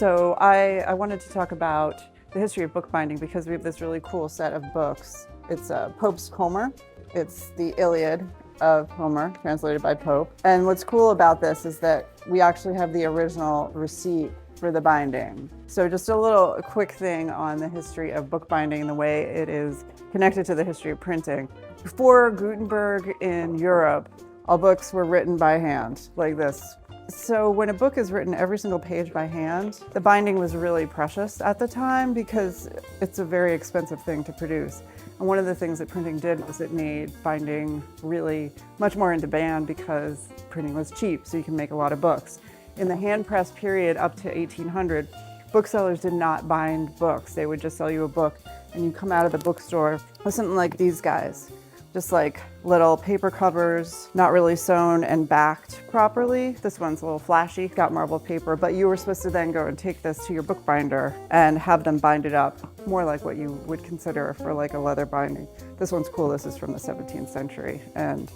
So I wanted to talk about the history of bookbinding because we have this really cool set of books. It's Pope's Homer. It's the Iliad of Homer, translated by Pope. And what's cool about this is that we actually have the original receipt for the binding. So just a quick thing on the history of bookbinding and the way it is connected to the history of printing. Before Gutenberg in Europe, all books were written by hand, like this. So when a book is written every single page by hand, the binding was really precious at the time because it's a very expensive thing to produce. And one of the things that printing did was it made binding really much more in demand because printing was cheap, so you can make a lot of books. In the hand press period up to 1800, booksellers did not bind books. They would just sell you a book and you come out of the bookstore with something like these guys. Just like little paper covers, not really sewn and backed properly. This one's a little flashy, got marbled paper, but you were supposed to then go and take this to your bookbinder and have them bind it up, more like what you would consider for like a leather binding. This one's cool, this is from the 17th century, and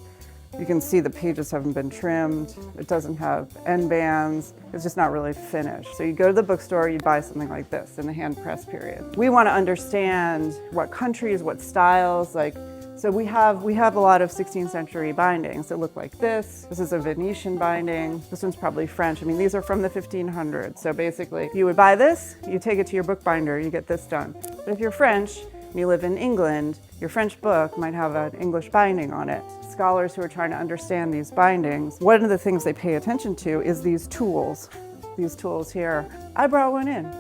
you can see the pages haven't been trimmed. It doesn't have end bands. It's just not really finished. So you go to the bookstore, you buy something like this in the hand press period. We want to understand what countries, what styles, so we have a lot of 16th century bindings that look like this. This is a Venetian binding. This one's probably French. I mean, these are from the 1500s. So basically, you would buy this, you take it to your bookbinder, you get this done. But if you're French, and you live in England, your French book might have an English binding on it. Scholars who are trying to understand these bindings, one of the things they pay attention to is these tools. These tools here. I brought one in.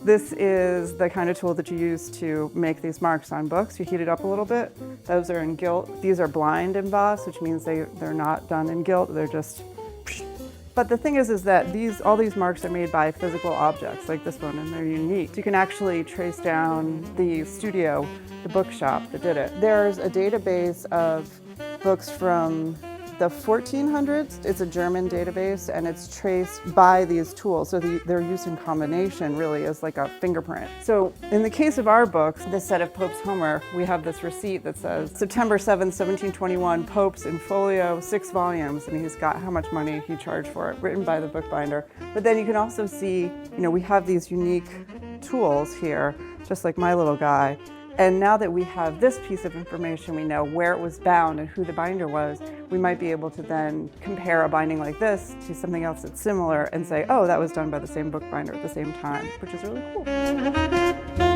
This is the kind of tool that you use to make these marks on books. You heat it up a little bit. Those are in gilt. These are blind embossed, which means they're not done in gilt. They're just. But the thing is that all these marks are made by physical objects, like this one, and they're unique. You can actually trace down the studio, the bookshop that did it. There's a database of books from the 1400s. It's a German database, and it's traced by these tools. So they're used in combination, really, as like a fingerprint. So in the case of our books, this set of Pope's Homer, we have this receipt that says September 7th, 1721, Pope's in folio, 6 volumes, and he's got how much money he charged for it, written by the bookbinder. But then you can also see, we have these unique tools here, just like my little guy. And now that we have this piece of information, we know where it was bound and who the binder was, we might be able to then compare a binding like this to something else that's similar and say, oh, that was done by the same bookbinder at the same time, which is really cool.